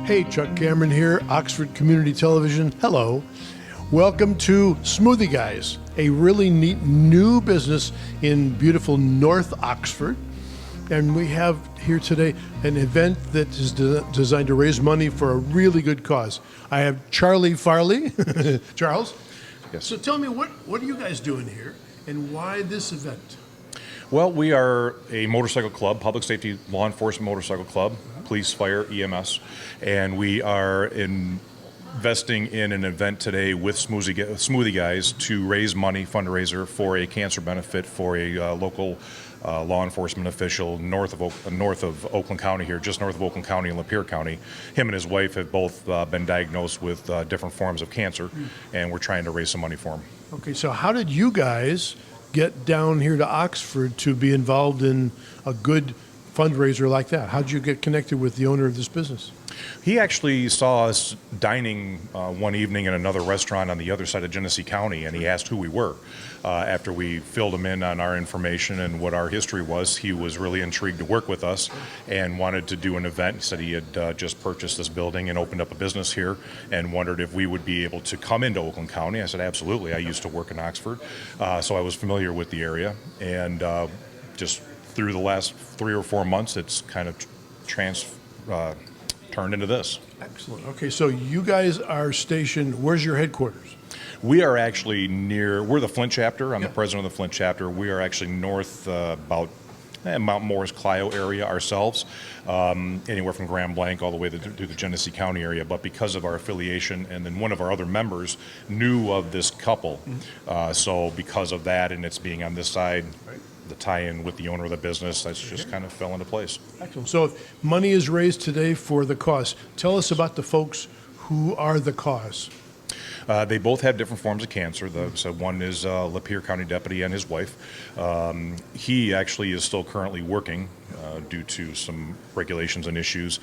Hey, Chuck Cameron here, Oxford Community Television. Hello. Welcome to Smoothie Guys, a really neat new business in beautiful North Oxford. And we have here today an event that is designed to raise money for a really good cause. I have Charlie Farley. Charles? Yes. So tell me, what are you guys doing here and why this event? Well, we are a motorcycle club, public safety law enforcement motorcycle club, police, fire, EMS, and we are investing in an event today with Smoothie Guys to raise money, fundraiser for a cancer benefit for a local law enforcement official north of Oakland County here, just north of Oakland County and Lapeer County. Him and his wife have both been diagnosed with different forms of cancer, and we're trying to raise some money for them. Okay, so how did you guys get down here to Oxford to be involved in a good fundraiser like that? How did you get connected with the owner of this business? He actually saw us dining one evening in another restaurant on the other side of Genesee County, and he asked who we were. After we filled him in on our information and what our history was, he was really intrigued to work with us and wanted to do an event. He said he had just purchased this building and opened up a business here and wondered if we would be able to come into Oakland County. I said, absolutely. I used to work in Oxford, so I was familiar with the area. And just through the last 3 or 4 months, it's kind of turned into this. Excellent. Okay, so you guys are stationed, where's your headquarters? We are actually we're the Flint chapter. I'm the president of the Flint chapter. We are actually north about Mount Morris, Clio area ourselves, anywhere from Grand Blanc all the way to the Genesee County area. But because of our affiliation, and then one of our other members knew of this couple, so because of that and it's being on this side, the tie-in with the owner of the business, that's just kind of fell into place. Excellent. So if money is raised today for the cause, tell us about the folks who are the cause. They both have different forms of cancer. So one is Lapeer County deputy and his wife. He actually is still currently working due to some regulations and issues.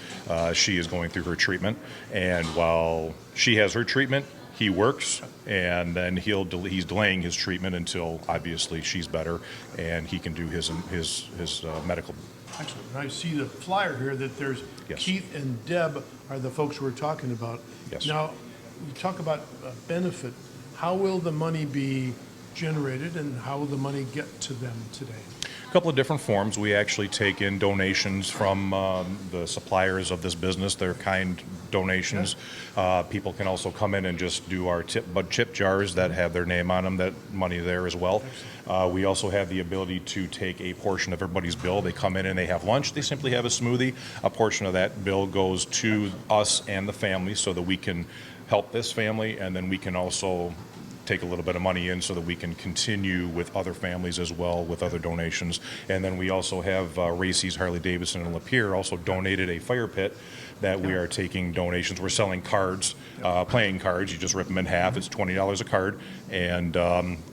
She is going through her treatment, and while she has her treatment, he works, and then he's delaying his treatment until obviously she's better and he can do his medical. Excellent. And I see the flyer here that there's Keith and Deb are the folks we're talking about. Yes. Now, you talk about benefit. How will the money be generated and how will the money get to them today? A couple of different forms. We actually take in donations from the suppliers of this business. They're kind donations. People can also come in and just do our chip jars that have their name on them, that money there as well. We also have the ability to take a portion of everybody's bill. They come in and they have lunch. They simply have a smoothie. A portion of that bill goes to us and the family so that we can help this family, and then we can also take a little bit of money in so that we can continue with other families as well with other donations. And then we also have Racey's Harley Davidson and Lapeer also donated a fire pit that we are taking donations. We're selling cards, playing cards. You just rip them in half. It's $20 a card, and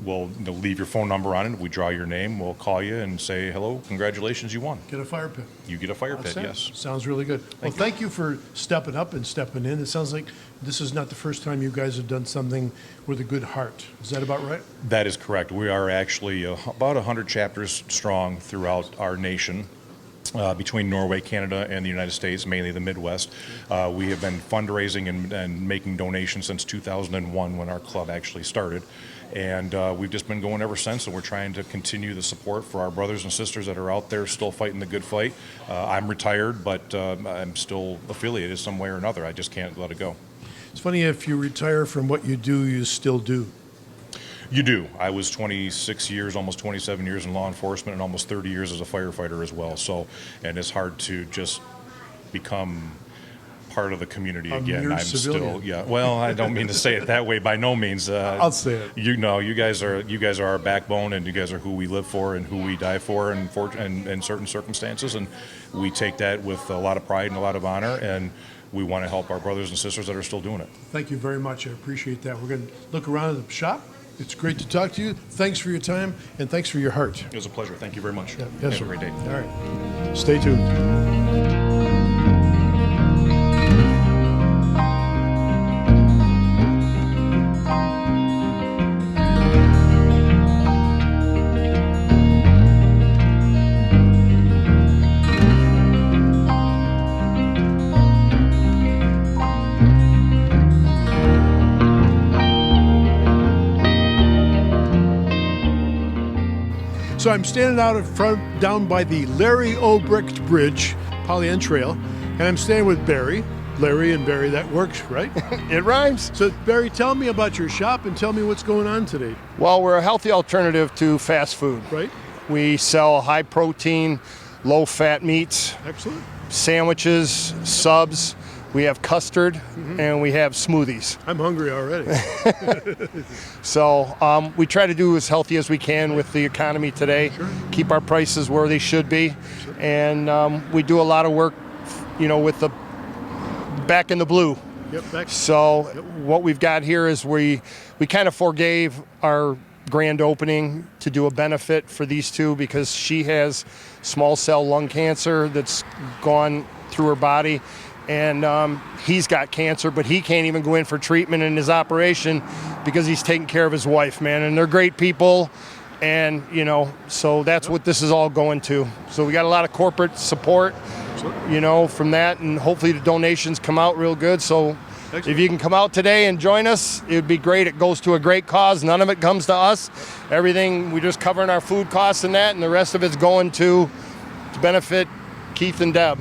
we'll leave your phone number on it. We draw your name. We'll call you and say, hello, congratulations, you won. Get a fire pit. You get a fire pit, yes. Sounds really good. Well, thank you for stepping up and stepping in. It sounds like this is not the first time you guys have done something with a good heart. Is that about right? That is correct. We are actually about 100 chapters strong throughout our nation. Between Norway, Canada, and the United States, mainly the Midwest. We have been fundraising and making donations since 2001 when our club actually started. And we've just been going ever since, and we're trying to continue the support for our brothers and sisters that are out there still fighting the good fight. I'm retired, but I'm still affiliated some way or another. I just can't let it go. It's funny, if you retire from what you do, you still do. You do. I was 26 years, almost 27 years in law enforcement, and almost 30 years as a firefighter as well. So, and it's hard to just become part of the community again. I'm civilian. Still, well, I don't mean to say it that way. By no means. I'll say it. You guys are our backbone, and you guys are who we live for and who we die for, and in certain circumstances, and we take that with a lot of pride and a lot of honor, and we want to help our brothers and sisters that are still doing it. Thank you very much. I appreciate that. We're going to look around at the shop. It's great to talk to you. Thanks for your time, and thanks for your heart. It was a pleasure. Thank you very much. Yeah, yes, Have a great day. All right. Stay tuned. So I'm standing out in front, down by the Larry O. Bricked Bridge, Pollyant Trail, and I'm standing with Barry. Larry and Barry, that works, right? It rhymes. So Barry, tell me about your shop and tell me what's going on today. Well, we're a healthy alternative to fast food. Right? We sell high protein, low fat meats, Excellent. sandwiches, subs. We have custard, and we have smoothies. I'm hungry already. So we try to do as healthy as we can with the economy today, keep our prices where they should be, and we do a lot of work, with the back in the blue. Yep, back. So what we've got here is we kind of forgave our grand opening to do a benefit for these two because she has small cell lung cancer that's gone through her body, and he's got cancer, but he can't even go in for treatment in his operation because he's taking care of his wife, man. And they're great people, and so that's what this is all going to. So we got a lot of corporate support, from that, and hopefully the donations come out real good. So if you can come out today and join us, it would be great. It goes to a great cause. None of it comes to us. Everything, we're just covering our food costs and that, and the rest of it's going to benefit Keith and Deb.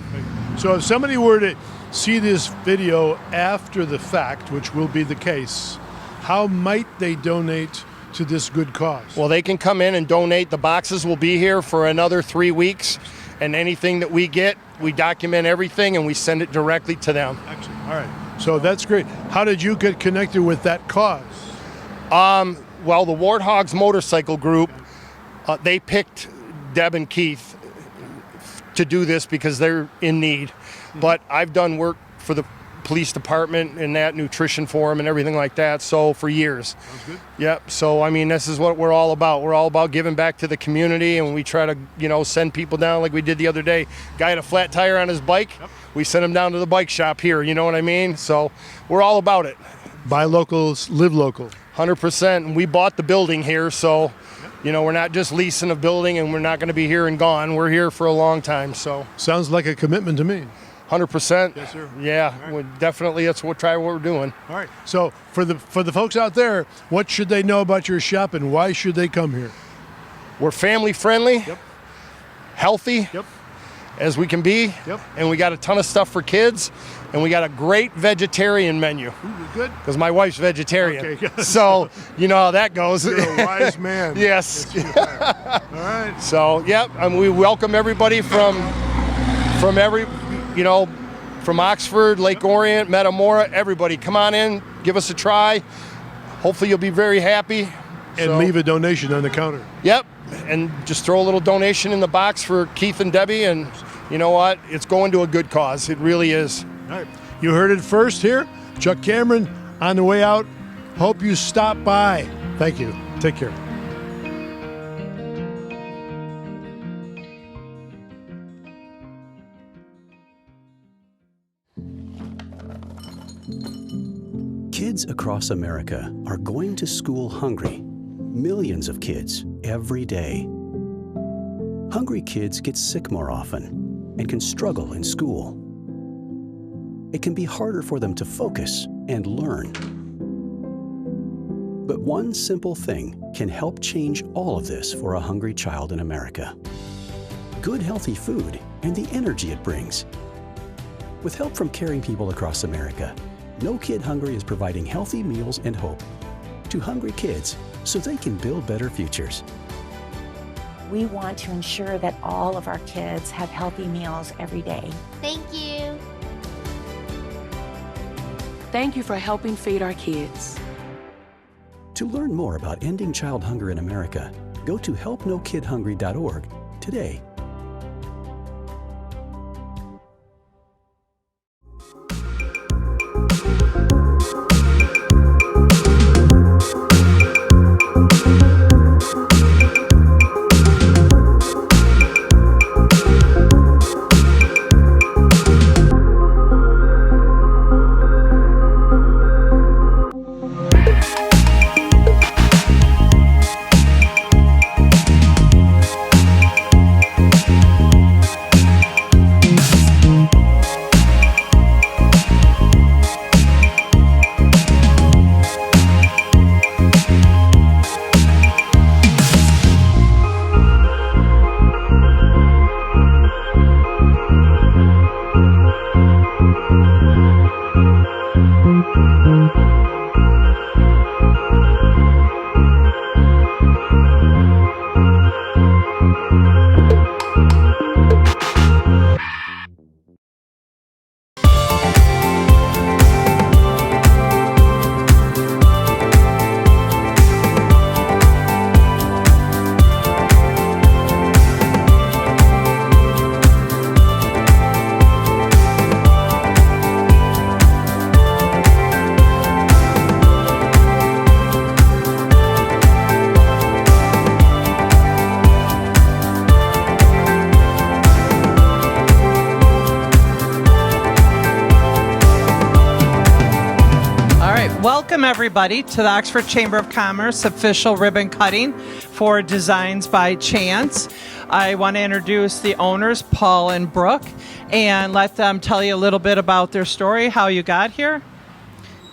So if somebody were to see this video after the fact, which will be the case, how might they donate to this good cause? Well, they can come in and donate. The boxes will be here for another 3 weeks, and anything that we get, we document everything and we send it directly to them. Excellent. All right. So that's great. How did you get connected with that cause? Well, the Warthogs Motorcycle Group, they picked Deb and Keith to do this because they're in need. But I've done work for the police department and that nutrition for them and everything like that, so for years. Sounds good. Yep. So I mean, this is what we're all about. We're all about giving back to the community, and we try to send people down like we did the other day. Guy had a flat tire on his bike. Yep. We sent him down to the bike shop here. You know what I mean? So we're all about it. Buy local, live local. 100%. And we bought the building here, so we're not just leasing a building, and we're not going to be here and gone. We're here for a long time. So sounds like a commitment to me. 100%. Yes, sir. Yeah, right. Definitely. That's what we're doing. All right. So for the folks out there, what should they know about your shop and why should they come here? We're family friendly, healthy, Yep. as we can be, and we got a ton of stuff for kids, and we got a great vegetarian menu. Ooh, good. Because my wife's vegetarian. Okay, good. So you know how that goes. You're a wise man. Yes. You are. All right. So and we welcome everybody from Oxford, Lake Orient, Metamora, everybody. Come on in, give us a try. Hopefully you'll be very happy. And leave a donation on the counter. Yep, and just throw a little donation in the box for Keith and Debbie, and you know what? It's going to a good cause. It really is. All right. You heard it first here. Chuck Cameron on the way out. Hope you stop by. Thank you. Take care. Kids across America are going to school hungry. Millions of kids every day. Hungry kids get sick more often and can struggle in school. It can be harder for them to focus and learn. But one simple thing can help change all of this for a hungry child in America. Good, healthy food and the energy it brings. With help from caring people across America, No Kid Hungry is providing healthy meals and hope to hungry kids so they can build better futures. We want to ensure that all of our kids have healthy meals every day. Thank you. Thank you for helping feed our kids. To learn more about ending child hunger in America, go to helpnokidhungry.org today. Welcome, everybody, to the Oxford Chamber of Commerce official ribbon cutting for Designs by Chance. I want to introduce the owners, Paul and Brooke, and let them tell you a little bit about their story, how you got here.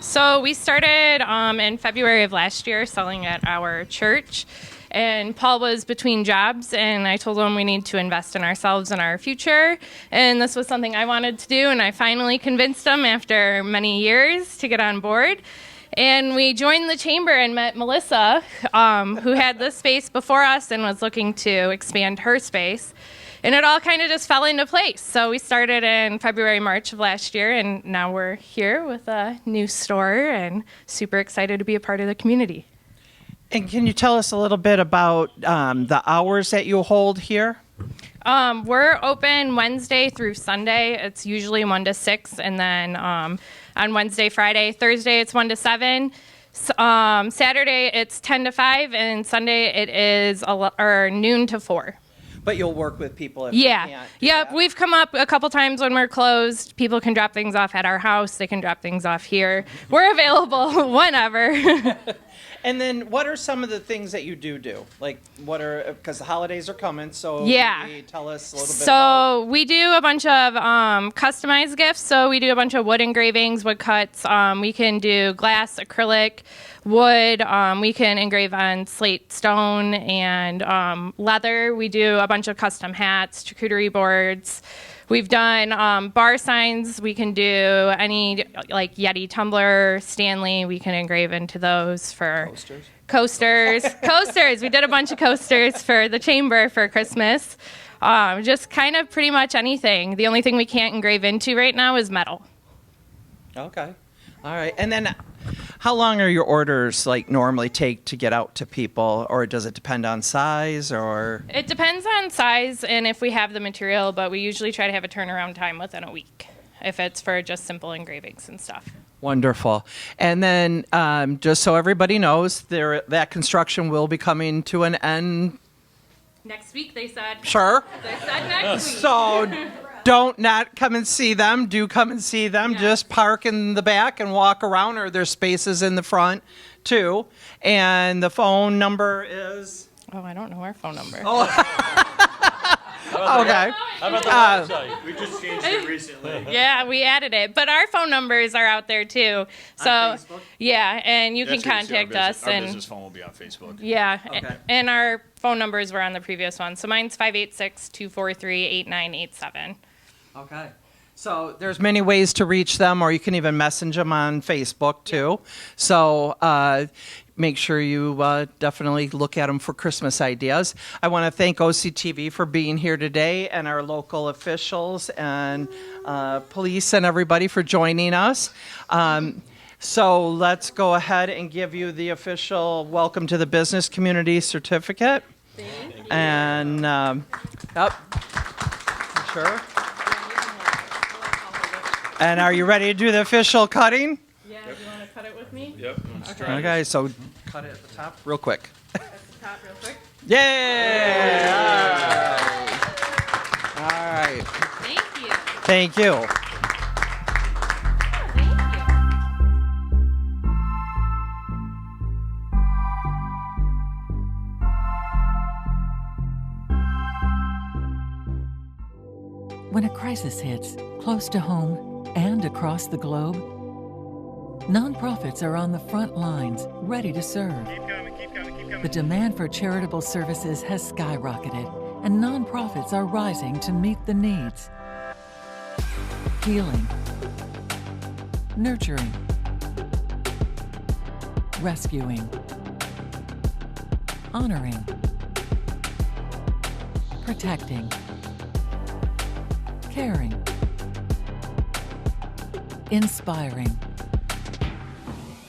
So we started in February of last year selling at our church. And Paul was between jobs, and I told him we need to invest in ourselves and our future. And this was something I wanted to do, and I finally convinced him after many years to get on board. And we joined the chamber and met Melissa, who had this space before us and was looking to expand her space. And it all kind of just fell into place. So we started in February, March of last year, and now we're here with a new store and super excited to be a part of the community. And can you tell us a little bit about the hours that you hold here? We're open Wednesday through Sunday. It's usually 1 to 6, and then on Wednesday, Friday, Thursday, it's 1 to 7. Saturday, it's 10 to 5, and Sunday, it is noon to 4. But you'll work with people if Yeah. you can't. Yep. We've come up a couple times when we're closed. People can drop things off at our house. They can drop things off here. We're available whenever. And then what are some of the things that you do? Like, what are, because the holidays are coming, so Yeah. maybe tell us a little bit about. So we do a bunch of customized gifts. So we do a bunch of wood engravings, wood cuts. We can do glass, acrylic, wood. We can engrave on slate stone and leather. We do a bunch of custom hats, charcuterie boards. We've done bar signs. We can do any like Yeti tumbler, Stanley. We can engrave into those for coasters. Coasters. We did a bunch of coasters for the chamber for Christmas. Just kind of pretty much anything. The only thing we can't engrave into right now is metal. Okay. All right. And then how long are your orders like normally take to get out to people, or does it depend on size, or? It depends on size and if we have the material, but we usually try to have a turnaround time within a week if it's for just simple engravings and stuff. Wonderful. And then just so everybody knows, that construction will be coming to an end. Next week, they said. Sure. They said next week. So don't not come and see them. Do come and see them. Yeah. Just park in the back and walk around, or there's spaces in the front too. And the phone number is? Oh, I don't know our phone number. Okay. How about the website? We just changed it recently. Yeah, we added it, but our phone numbers are out there too. So Facebook? yeah, and you That's can where see our contact business- us Our and business phone will be on Facebook. yeah, Okay. and our phone numbers were on the previous one. So mine's 586-243-8987. Okay. So there's many ways to reach them, or you can even message them on Facebook too. So make sure you definitely look at them for Christmas ideas. I want to thank OCTV for being here today, and our local officials and police and everybody for joining us. So let's go ahead and give you the official Welcome to the Business Community certificate. Thank you. And yep. Sure. And are you ready to do the official cutting? Yeah, do you want to cut it with me? Yep. Let's try it. Okay, so cut it at the top real quick. At the top real quick. Yay! All right. Thank you. Thank you. Thank you. When a crisis hits, close to home and across the globe, nonprofits are on the front lines, ready to serve. Keep coming. The demand for charitable services has skyrocketed, and nonprofits are rising to meet the needs. healing, nurturing, rescuing, honoring, protecting, caring, inspiring.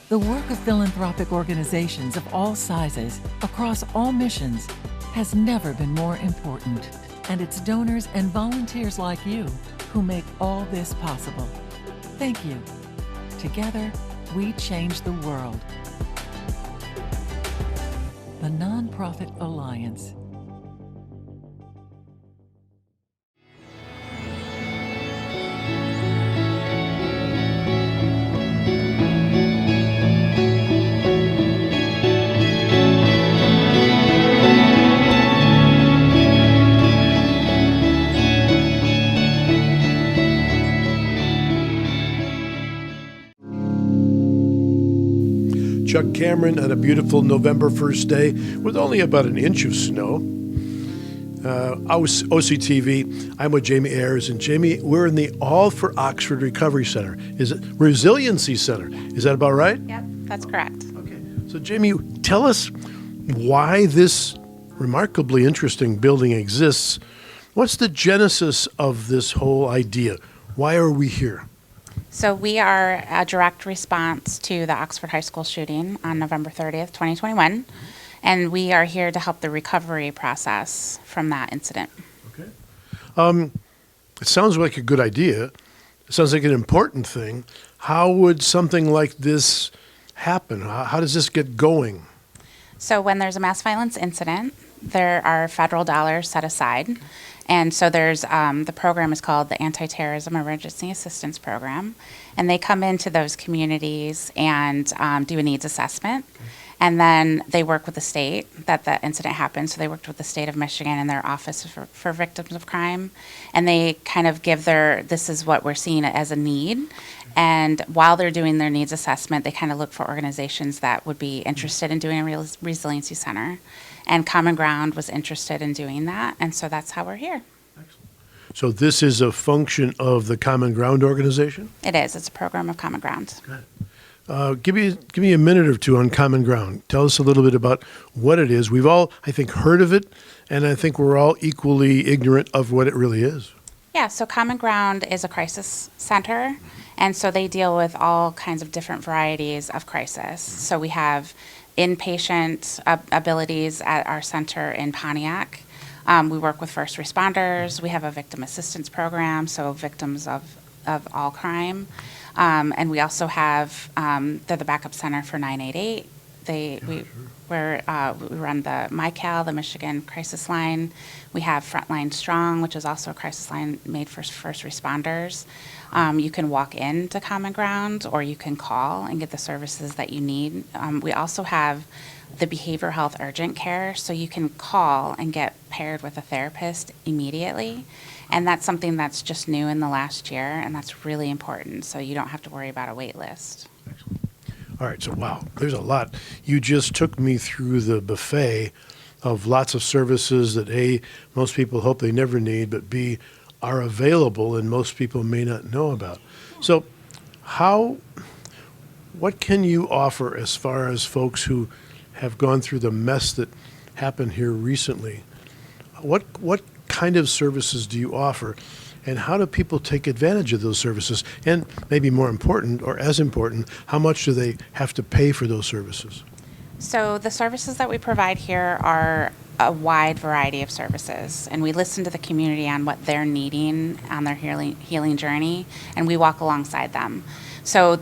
The work of philanthropic organizations of all sizes, across all missions, has never been more important. And it's donors and volunteers like you who make all this possible. Thank you. Together, we change the world. The Nonprofit Alliance. Chuck Cameron on a beautiful November 1st day with only about an inch of snow. OCTV, I'm with Jamie Ayers, and Jamie, we're in the All for Oxford Recovery Center. Is it Resiliency Center? Is that about right? Yep, that's correct. Okay. So Jamie, tell us why this remarkably interesting building exists. What's the genesis of this whole idea? Why are we here? So we are a direct response to the Oxford High School shooting on November 30th, 2021, and we are here to help the recovery process from that incident. Okay. It sounds like a good idea. It sounds like an important thing. How would something like this happen? How does this get going? So when there's a mass violence incident, there are federal dollars set aside. And so there's, the program is called the Anti-Terrorism Emergency Assistance Program. And they come into those communities and do a needs assessment. And then they work with the state that the incident happened. So they worked with the state of Michigan and their Office for Victims of Crime. And they kind of give this is what we're seeing as a need. And while they're doing their needs assessment, they kind of look for organizations that would be interested in doing a resiliency center. And Common Ground was interested in doing that, and so that's how we're here. Excellent. So this is a function of the Common Ground organization? It is. It's a program of Common Ground. Give me a minute or two on Common Ground. Tell us a little bit about what it is. We've all, I think, heard of it, and I think we're all equally ignorant of what it really is. Yeah, so Common Ground is a crisis center, and so they deal with all kinds of different varieties of crisis. So we have inpatient abilities at our center in Pontiac. We work with first responders. We have a victim assistance program, so victims of all crime. And we also have, they're the backup center for 988. We run the MyCal, the Michigan Crisis Line. We have Frontline Strong, which is also a crisis line made for first responders. You can walk into Common Ground, or you can call and get the services that you need. We also have the behavioral health urgent care, so you can call and get paired with a therapist immediately. And that's something that's just new in the last year, and that's really important, so you don't have to worry about a wait list. Excellent. All right, so wow, there's a lot. You just took me through the buffet of lots of services that A, most people hope they never need, but B, are available and most people may not know about. So what can you offer as far as folks who have gone through the mess that happened here recently? What kind of services do you offer, and how do people take advantage of those services? And maybe more important, or as important, how much do they have to pay for those services? So the services that we provide here are a wide variety of services, and we listen to the community on what they're needing on their healing journey, and we walk alongside them. So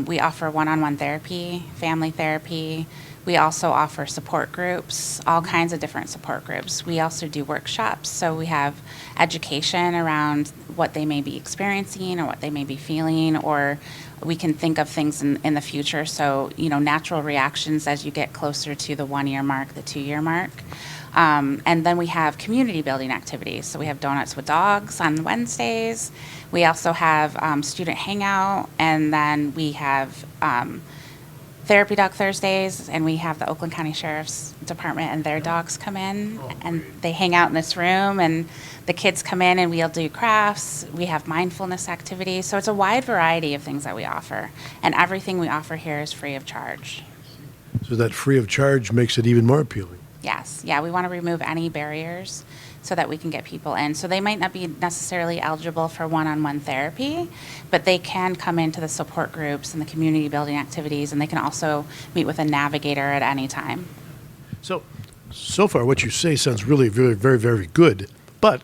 we offer one-on-one therapy, family therapy. We also offer support groups, all kinds of different support groups. We also do workshops, so we have education around what they may be experiencing or what they may be feeling, or we can think of things in the future. So, natural reactions as you get closer to the 1 year mark, the 2 year mark. And then we have community building activities. So we have Donuts with Dogs on Wednesdays. We also have student hangout, and then we have Therapy Dog Thursdays, and we have the Oakland County Sheriff's Department and their dogs come in, and they hang out in this room, and the kids come in, and we'll do crafts. We have mindfulness activities, so it's a wide variety of things that we offer, and everything we offer here is free of charge. So that free of charge makes it even more appealing. Yes, yeah, we want to remove any barriers so that we can get people in. So they might not be necessarily eligible for one-on-one therapy, but they can come into the support groups and the community building activities, and they can also meet with a navigator at any time. So far what you say sounds really very, very, very good, but,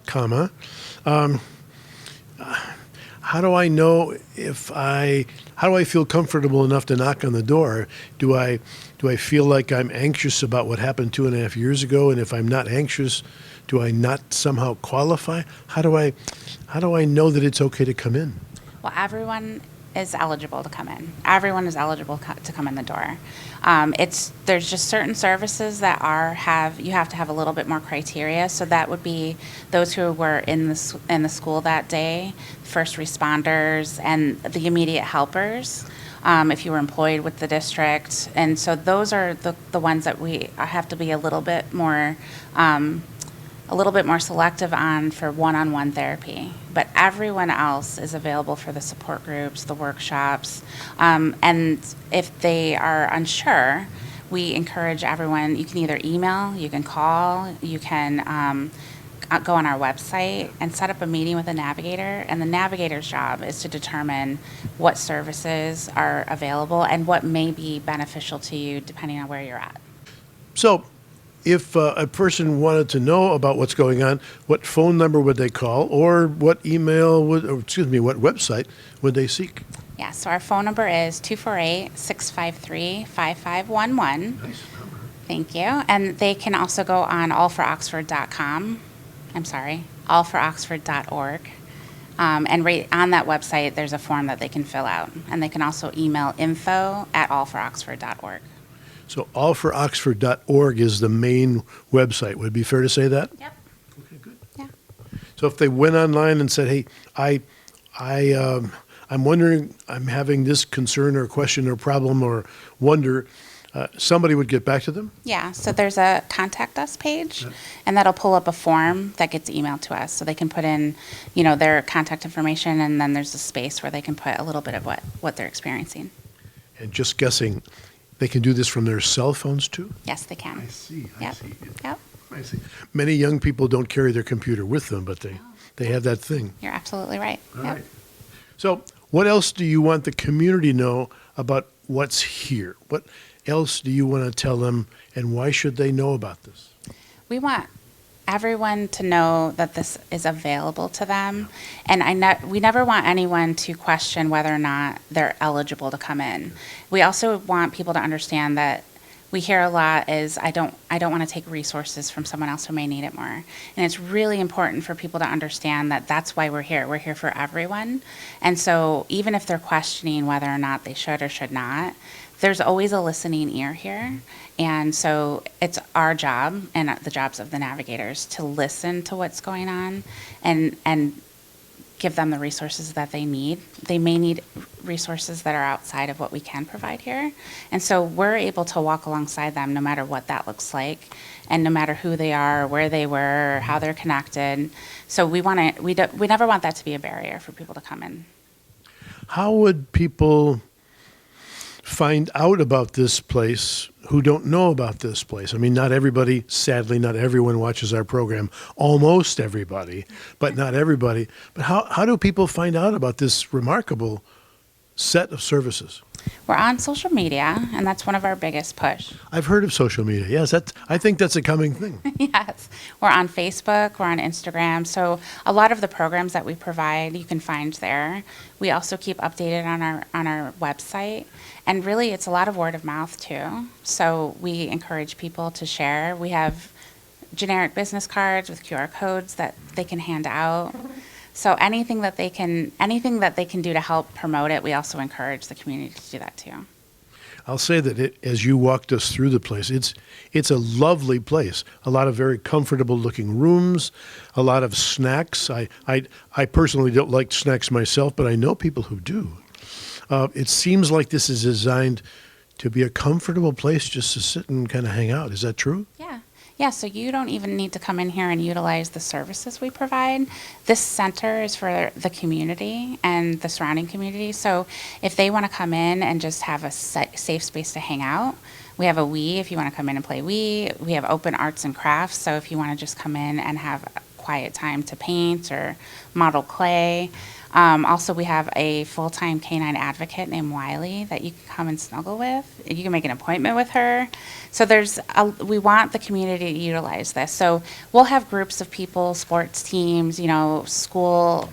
how do I know how do I feel comfortable enough to knock on the door? Do I feel like I'm anxious about what happened 2.5 years ago? And if I'm not anxious, do I not somehow qualify? How do I know that it's okay to come in? Well, everyone is eligible to come in. Everyone is eligible to come in the door. There's just certain services that you have to have a little bit more criteria. So that would be those who were in the school that day, first responders, and the immediate helpers. If you were employed with the district, and so those are the ones that we have to be a little bit more selective on for one-on-one therapy. But everyone else is available for the support groups, the workshops, and if they are unsure, we encourage everyone, you can either email, you can call, you can go on our website and set up a meeting with a navigator, and the navigator's job is to determine what services are available and what may be beneficial to you depending on where you're at. So, if a person wanted to know about what's going on, what phone number would they call, or what what website would they seek? Yeah, so our phone number is 248-653-5511. Nice number. Thank you. And they can also go on allforoxford.com. I'm sorry, allforoxford.org. And right on that website, there's a form that they can fill out. And they can also email info@allforoxford.org. So allforoxford.org is the main website. Would it be fair to say that? Yep. Okay, good. Yeah. So if they went online and said, "Hey, I'm wondering, I'm having this concern or question or problem or wonder," somebody would get back to them? Yeah, so there's a contact us page, and that'll pull up a form that gets emailed to us. So they can put in, their contact information, and then there's a space where they can put a little bit of what they're experiencing. And just guessing, they can do this from their cell phones too? Yes, they can. I see. Yep. Yep. I see. Many young people don't carry their computer with them, but they have that thing. You're absolutely right. All Yep. right. So what else do you want the community to know about what's here? What else do you want to tell them, and why should they know about this? We want everyone to know that this is available to them, and we never want anyone to question whether or not they're eligible to come in. We also want people to understand that we hear a lot is, I don't want to take resources from someone else who may need it more. And it's really important for people to understand that that's why we're here. We're here for everyone. And so even if they're questioning whether or not they should or should not, there's always a listening ear here. And so it's our job and the jobs of the navigators to listen to what's going on and give them the resources that they need. They may need resources that are outside of what we can provide here. And so we're able to walk alongside them no matter what that looks like, and no matter who they are, where they were, or how they're connected. So we never want that to be a barrier for people to come in. How would people find out about this place who don't know about this place? I mean, not everybody, sadly, not everyone watches our program. Almost everybody, but not everybody. But how do people find out about this remarkable set of services? We're on social media, and that's one of our biggest push. I've heard of social media. Yes, I think that's a coming thing. Yes. We're on Facebook, we're on Instagram. So a lot of the programs that we provide, you can find there. We also keep updated on our website. And really, it's a lot of word of mouth, too. So we encourage people to share. We have generic business cards with QR codes that they can hand out. So anything that they can do to help promote it, we also encourage the community to do that, too. I'll say that as you walked us through the place, it's a lovely place. A lot of very comfortable looking rooms, a lot of snacks. I personally don't like snacks myself, but I know people who do. It seems like this is designed to be a comfortable place just to sit and kind of hang out. Is that true? Yeah. Yeah, so you don't even need to come in here and utilize the services we provide. This center is for the community and the surrounding community. So if they want to come in and just have a safe space to hang out, we have a Wii if you want to come in and play Wii. We have open arts and crafts, so if you want to just come in and have a quiet time to paint or model clay. Also, we have a full-time canine advocate named Wiley that you can come and snuggle with. You can make an appointment with her. So we want the community to utilize this. So we'll have groups of people, sports teams, school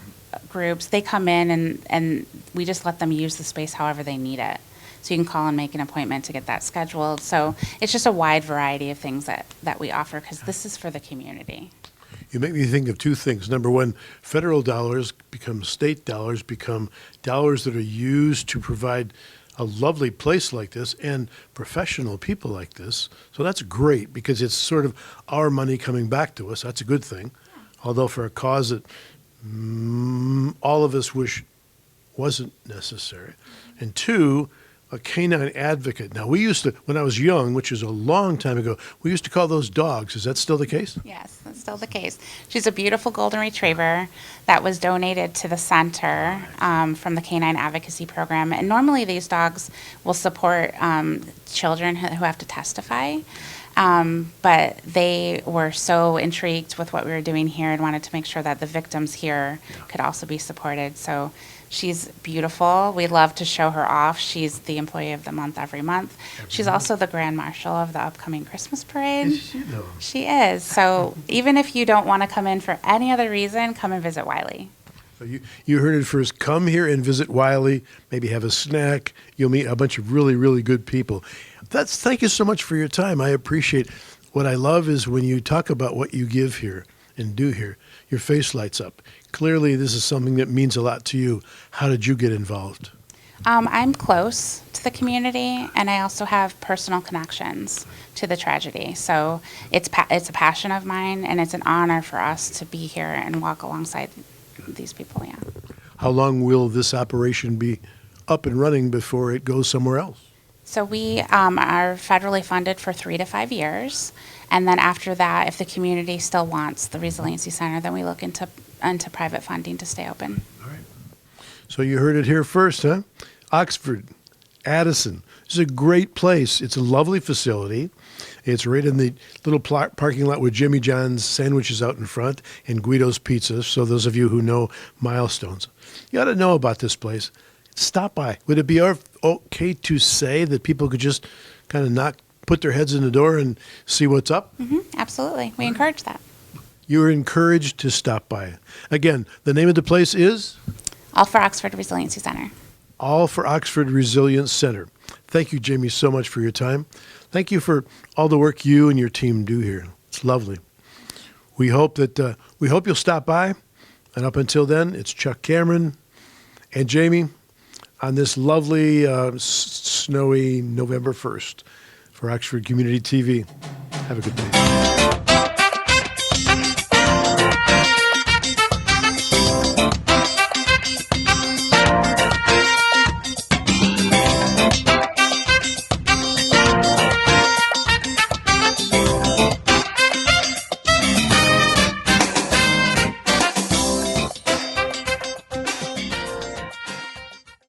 groups. They come in and we just let them use the space however they need it. So you can call and make an appointment to get that scheduled. So it's just a wide variety of things that we offer because this is for the community. You make me think of two things. Number one, federal dollars become state dollars, become dollars that are used to provide a lovely place like this and professional people like this. So that's great because it's sort of our money coming back to us. That's a good thing. Although for a cause that all of us wish wasn't necessary. And two, a canine advocate. Now, we used to, when I was young, which is a long time ago, we used to call those dogs. Is that still the case? Yes, that's still the case. She's a beautiful golden retriever that was donated to the center from the Canine Advocacy Program. And normally these dogs will support children who have to testify. But they were so intrigued with what we were doing here and wanted to make sure that the victims here could also be supported. So she's beautiful. We love to show her off. She's the employee of the month every month. She's also the grand marshal of the upcoming Christmas parade. Is she though? She is. So even if you don't want to come in for any other reason, come and visit Wiley. So you heard it first. Come here and visit Wiley. Maybe have a snack. You'll meet a bunch of really, really good people. Thank you so much for your time. I appreciate. What I love is when you talk about what you give here and do here, your face lights up. Clearly, this is something that means a lot to you. How did you get involved? I'm close to the community, and I also have personal connections to the tragedy. So it's a passion of mine, and it's an honor for us to be here and walk alongside these people. Yeah. How long will this operation be up and running before it goes somewhere else? So we are federally funded for 3 to 5 years, and then after that, if the community still wants the Resiliency Center, then we look into private funding to stay open. All right. So you heard it here first, huh? Oxford, Addison. This is a great place. It's a lovely facility. It's right in the little parking lot with Jimmy John's sandwiches out in front and Guido's Pizza. So those of you who know Milestones, you ought to know about this place. Stop by. Would it be okay to say that people could just kind of put their heads in the door and see what's up? Mm-hmm, absolutely. We encourage that. You are encouraged to stop by. Again, the name of the place is? All for Oxford Resiliency Center. All for Oxford Resilience Center. Thank you, Jamie, so much for your time. Thank you for all the work you and your team do here. It's lovely. We hope you'll stop by. And up until then, it's Chuck Cameron and Jamie on this lovely snowy November 1st for Oxford Community TV. Have a good day.